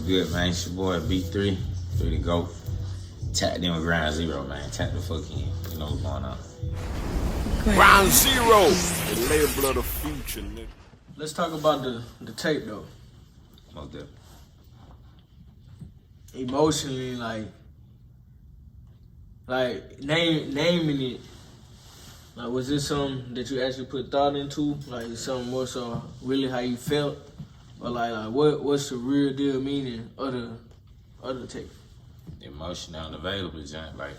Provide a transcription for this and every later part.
good, man? It's your boy B3, 3DaGoat. Tapped in with Ground Zero, man. Tap the fuck in. You know what's going on. Ground Zero, the label of the future, nigga. Let's talk about the tape though. Most definitely. Emotionally, like naming it. Like, was this something that you actually put thought into? Like, something more so really how you felt, or like what's the real deal meaning of the tape? Emotional Unavailable, John. Like,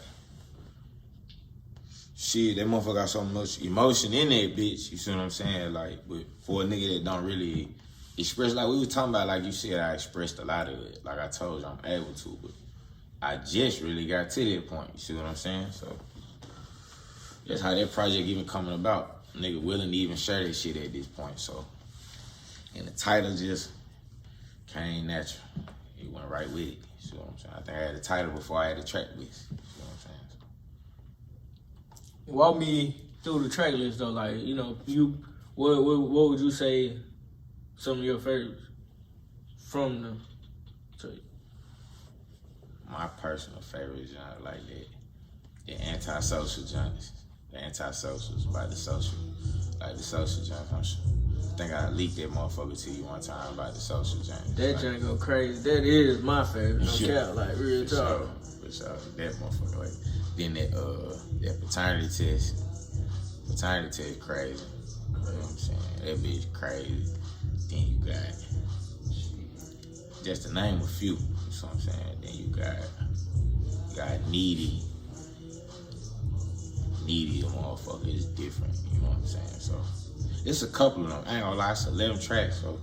shit, that motherfucker got so much emotion in that bitch. You see what I'm saying? Like, but for a nigga that don't really express, like we was talking about, like you said, I expressed a lot of it. Like I told you, I'm able to, but I just really got to that point. You see what I'm saying? So that's how that project even coming about. Nigga willing to even share that shit at this point. So, and the title just came natural. It went right with it. You see what I'm saying? I think I had the title before I had the track list. You see what I'm saying? Walk me through the track list though. Like, you know, what would you say some of your favorites from the tape? My personal favorite genre like that, the antisocial genres. The antisocials by the social, like the social genres. I think I leaked that motherfucker to you one time about the social genres. That like, genre go crazy. That is my favorite. No cap, like real talk. For sure, that motherfucker. Like, then that paternity test crazy. You know what I'm saying? That bitch crazy. Then you got, just to name a few. You know what I'm saying? Then you got needy. Needy, the motherfucker is different. You know what I'm saying? So it's a couple of them. I ain't gonna lie, it's 11 tracks. So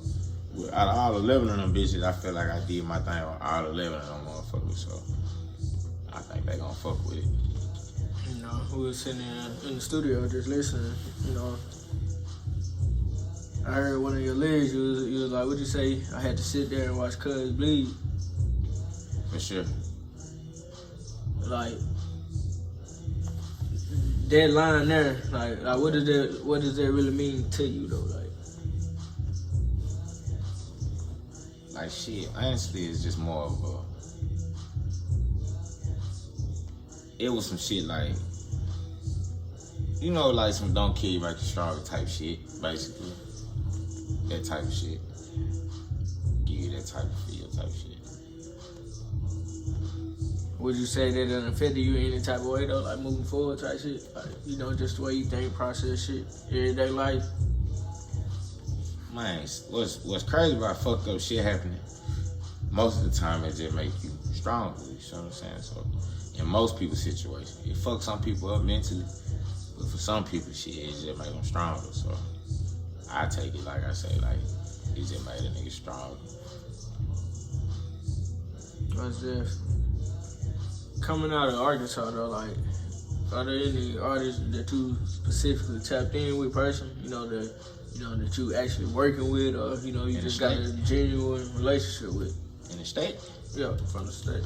out of all 11 of them bitches, I feel like I did my thing on all 11 of them motherfuckers. So I think they gonna fuck with it. You know, we was sitting in the studio just listening. You know, I heard one of your lyrics. You was like, "What'd you say? I had to sit there and watch Cuz bleed." For sure. Like that line there, like what does that really mean to you though? Like shit, honestly, it's just more of a. It was some shit like, you know, like some don't kill you make you stronger type shit, basically. That type of shit. Give you that type of feel type shit. Would you say that it affected you in any type of way though, like moving forward type shit? Like, you know, just the way you think, process shit, everyday life? Man, what's crazy about fucked up shit happening, most of the time it just make you stronger, you see what I'm saying? So, in most people's situations, it fucks some people up mentally, but for some people, shit, it just make them stronger. So, I take it like I say, like, it just made a nigga stronger. What's this? Coming out of Arkansas though, like, are there any artists that you specifically tapped in with personally? You know that you actually working with, or you know you just got a genuine relationship with? In the state? Yeah, from the state.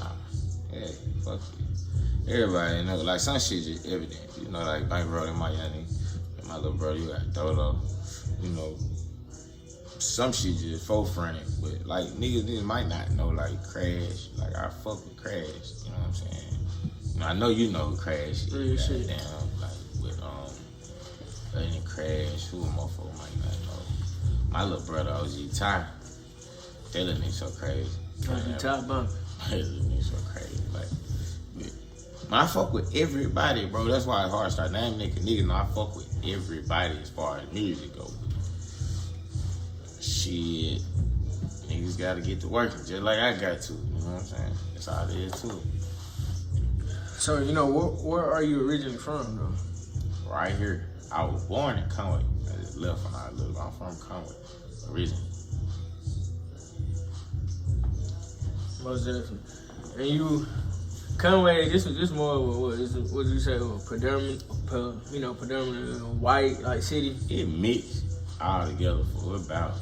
Yeah, fuck it. Everybody know, like some shit just evident. You know, like Bankroll and my young and my little brother, you got Dodo. You know, some shit just forefronted, but like niggas might not know, like Crash. Like I fuck with Crash. You know what I'm saying? You know, I know you know Crash. Real shit. Damn, like with any Crash, who a motherfucker might not know. My little brother OG Ty. That little nigga so crazy. OG Ty bump. That little nigga so crazy. Like, man, I fuck with everybody, bro. That's why it's hard to start naming niggas. No, I fuck with everybody as far as music goes. Shit, niggas gotta get to working just like I got to. You know what I'm saying? That's how it is too. So, you know, where are you originally from though? Right here. I was born in Conway. I just left when I lived. I'm from Conway originally. Most definitely. And you, Conway, this more of a, what would you say, predominant white like city? It mixed all together for about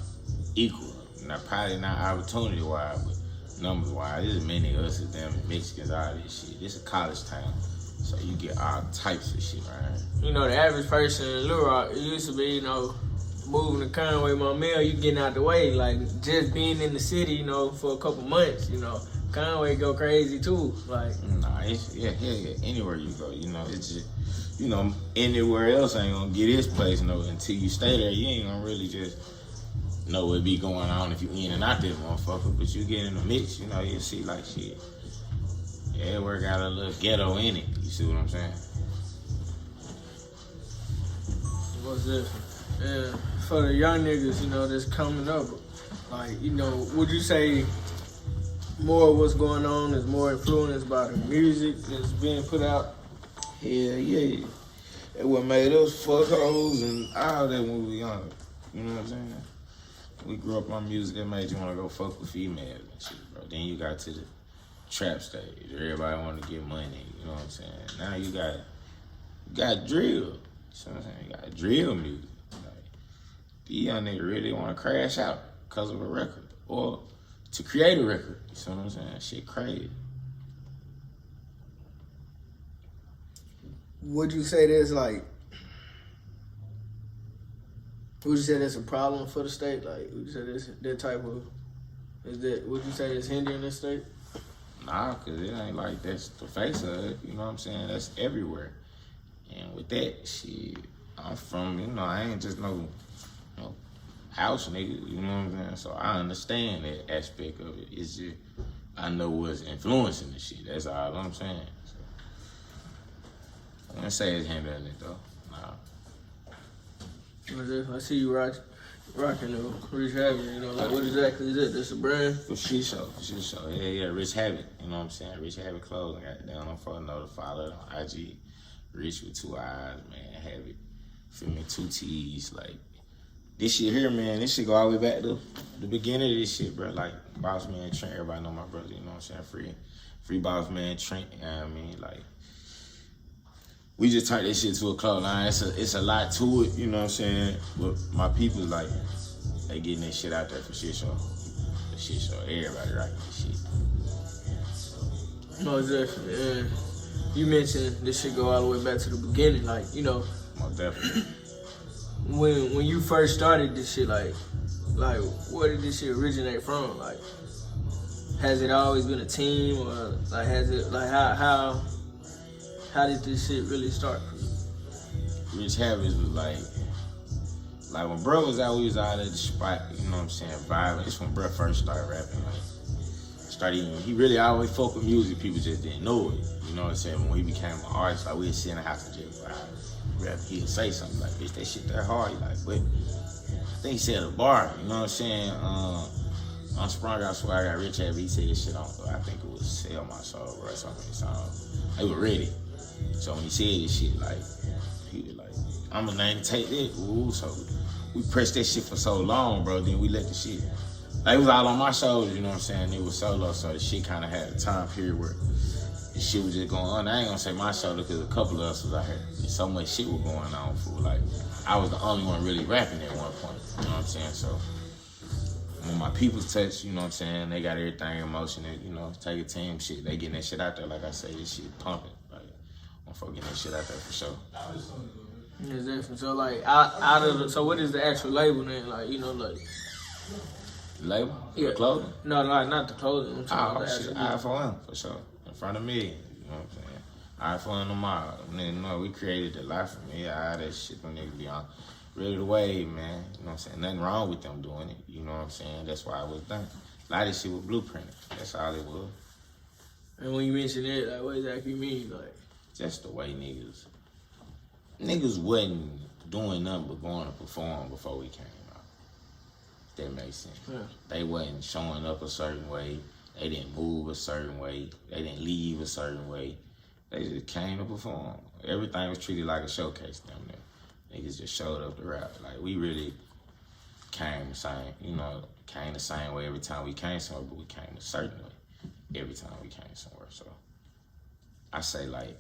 equal. Now probably not opportunity wise, but numbers wise. There's many of us as them Mexicans, all this shit. This is a college town. So you get all types of shit right here. You know, the average person in Little Rock, it used to be, you know, moving to Conway, my mail, you getting out the way. Like, just being in the city, you know, for a couple months, you know, Conway go crazy too. Like, nah, yeah. Anywhere you go, you know, it's just, you know, anywhere else ain't gonna get this place, you know, until you stay there, you ain't gonna really just know what be going on if you in and out this motherfucker. But you get in the mix, you know, you see like shit. Everywhere got a little ghetto in it. You see what I'm saying? what's different? And for the young niggas, you know, that's coming up, like, you know, would you say more of what's going on is more influenced by the music that's being put out? Hell yeah. It what made us fuck hoes and all that when we were young. You know what I'm saying? We grew up on music that made you want to go fuck with females and shit, bro. Then you got to the trap stage. Everybody want to get money. You know what I'm saying? Now you got drill. You know what I'm saying? You got drill music. Like, these young niggas really want to crash out because of a record or to create a record. You know what I'm saying? Shit crazy. Would you say there's like, would you say that's a problem for the state? Like, would you say that's that type of, would you say it's hindering the state? Nah, cause it ain't like that's the face of it. You know what I'm saying? That's everywhere. And with that shit, I'm from, you know, I ain't just no house nigga, you know what I'm saying? So I understand that aspect of it. It's just, I know what's influencing the shit. That's all I'm saying. So, I wouldn't say it's hindering it though. Nah. I see you rocking the Rich Habit, you know, like what exactly is it? That's a brand? For shit show. Yeah, Rich Habit, you know what I'm saying? Rich Habit clothes. I got it down on follow on IG. Rich with 2 eyes, man, Habit. Feel me, 2 T's, like, this shit here, man, this shit go all the way back to the beginning of this shit, bro. Like, Boss Man Trent, everybody know my brother, you know what I'm saying? Free Boss Man Trent, you know what I mean? Like, we just turned this shit to a clothing line. It's a lot to it, you know what I'm saying? But my people, like, they getting this shit out there for shit show. The shit show, everybody rocking this shit. Most definitely, and you mentioned this shit go all the way back to the beginning, like, you know. Most definitely. When you first started this shit, like where did this shit originate from? Like, has it always been a team, or like has it like how did this shit really start for you? Rich Habits was like when bro was out, we was out at the spot, you know what I'm saying, vibing. It's when bro first started rapping, he really always fuck with music, people just didn't know it. You know what I'm saying? When he became an artist, like we'd sit in the house and just vibe. He'd say something like, bitch, that shit that hard. He like, what? I think he said a bar, you know what I'm saying? On Sprung Out Swag, I got Rich Habit, he said this shit on, I think it was Sell My Soul, bro, or something. They were ready. So when he said this shit, like, he was like, I'm gonna name take that. Ooh, so we pressed that shit for so long, bro, then we let the shit, like, it was all on my shoulders, you know what I'm saying? It was solo, so the shit kind of had a time period where the shit was just going on. I ain't gonna say my shoulder because a couple of us was out here. And so much shit was going on, fool. Like, I was the only one really rapping at one point, you know what I'm saying? So when my people's touch, you know what I'm saying, they got everything in motion, and, you know, take a team shit. They getting that shit out there, like I say, this shit pumping. Like, I'm fucking that shit out there for sure. Yeah, definitely. So like out of the, so what is the actual label then? Like, you know, like label? Yeah. The clothing? No, not the clothing. I'm talking about the shit, actual eye for him, for sure. In front of me, you know what I'm saying? Eye for him tomorrow. Nigga, no, we created the life for me. All that shit, them niggas be on. Ready to wave, man. You know what I'm saying? Nothing wrong with them doing it. You know what I'm saying? That's why it was done. A lot of this shit was blueprinted. That's all it was. And when you mention it, like, what exactly you mean? Like, just the way niggas wasn't doing nothing but going to perform before we came out. That makes sense. Yeah. They wasn't showing up a certain way. They didn't move a certain way. They didn't leave a certain way. They just came to perform. Everything was treated like a showcase down there. Niggas just showed up to rap. Like, we really came the same, came the same way every time we came somewhere, but we came a certain way every time we came somewhere. So I say, like,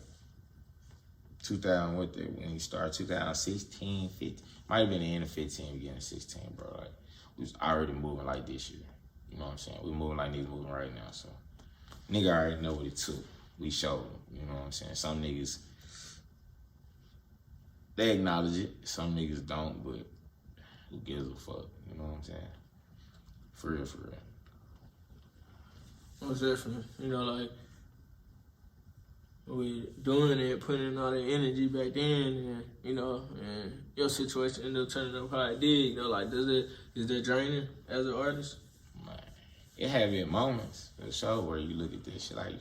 2000, when you started, 2016, 15, might have been the end of 15, beginning of 16, bro. Like, we was already moving like this year. You know what I'm saying? We moving like niggas moving right now, so nigga already know what it took. We showed them, you know what I'm saying? Some niggas, they acknowledge it, some niggas don't, but who gives a fuck? You know what I'm saying? For real, for real. Most definitely. You know, like, with doing it, putting in all that energy back then, and, you know, and your situation ended up turning up how it did, you know, like, is that draining as an artist? Man, it have its moments, for sure, where you look at this shit, like, you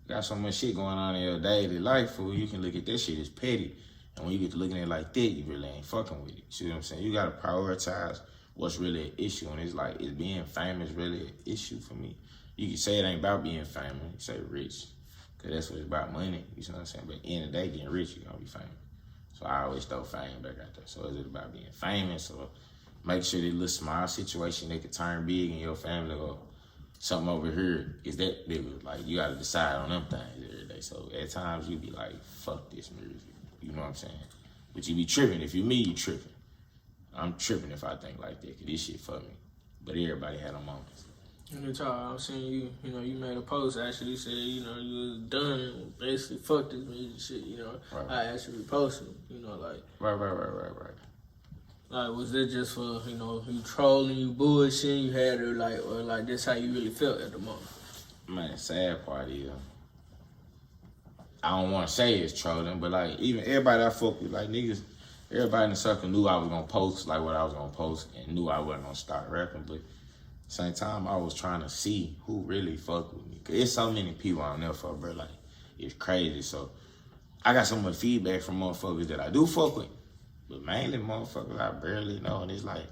got so much shit going on in your daily life, fool, you can look at this shit as petty. And when you get to looking at it like that, you really ain't fucking with it. See what I'm saying? You gotta prioritize what's really an issue. And it's like, is being famous really an issue for me? You can say it ain't about being famous. You say rich. Because that's what it's about, money. You see what I'm saying? But at the end of the day, getting rich, you're gonna be famous. So I always throw fame back out there. So is it about being famous, or make sure that little small situation they could turn big in your family, or something over here is that big? Like, you gotta decide on them things every day. So at times you be like, fuck this music. You know what I'm saying? But you be tripping. If you me, you tripping. I'm tripping if I think like that, because this shit for me. But everybody had a moments. In the time, I was seeing you, you know, you made a post actually said, you know, you was done, basically, fuck this music shit, you know. Right. I actually reposted, you know, like. Right. Like, was it just for, you know, you trolling, you bullshitting, you had it, like, or like, that's how you really felt at the moment? Man, sad part is, I don't want to say it's trolling, but like, even everybody I fuck with, like niggas, everybody in the circle knew I was gonna post like what I was gonna post, and knew I wasn't gonna start rapping. But at the same time, I was trying to see who really fuck with me, cause there's so many people on there for, bro. Like, it's crazy. So I got so much feedback from motherfuckers that I do fuck with, but mainly motherfuckers I barely know, and it's like,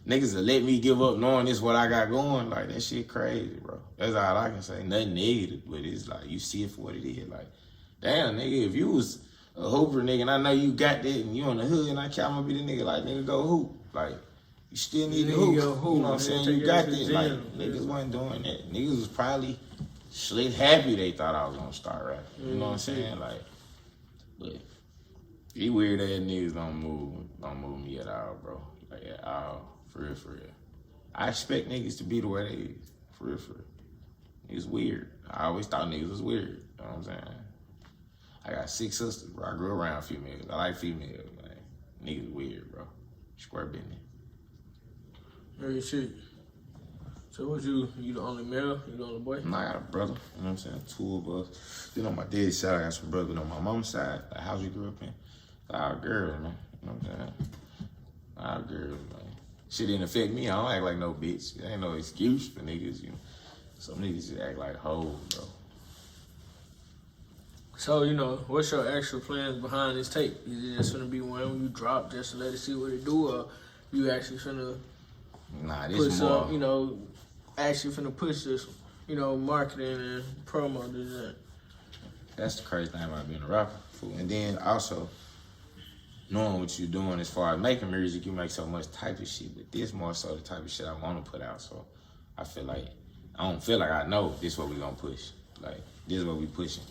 niggas that let me give up knowing this what I got going, like, that shit crazy, bro. That's all I can say. Nothing negative, but it's like, you see it for what it is. Like, damn, nigga, if you was a hooper, nigga, and I know you got that, and you in the hood, and I can't, I'm gonna be the nigga, like, nigga, go hoop. Like, you still need to hoop. You know what I'm saying? You got that. Like, niggas wasn't doing that. Niggas was probably slick happy they thought I was gonna start rapping. You know what I'm saying? Like, but these weird ass niggas don't move me at all, bro. Like, at all. For real, for real. I expect niggas to be the way they is. For real, for real. It's weird. I always thought niggas was weird. You know what I'm saying? I got 6 sisters, bro. I grew around females. I like females, man. Niggas weird, bro. Square business. Very shit. So what you the only male? You the only boy? No, I got a brother. You know what I'm saying? 2 of us. Then on my dad's side, I got some brothers. On my mom's side, the house we grew up in, all girls, man. You know what I'm saying? All girls, man. Shit didn't affect me. I don't act like no bitch. There ain't no excuse for niggas, you know. Some niggas just act like hoes, bro. So, you know, what's your actual plans behind this tape? Is it just gonna be one you drop just to let it see what it do, or you actually finna This more, up, you know, actually finna push this, you know, marketing and promo this? That's the crazy thing about being a rapper. Fool. And then also, knowing what you're doing as far as making music, you make so much type of shit, but this more so the type of shit I want to put out. So I don't feel like I know this is what we gonna push. Like, this is what we pushing.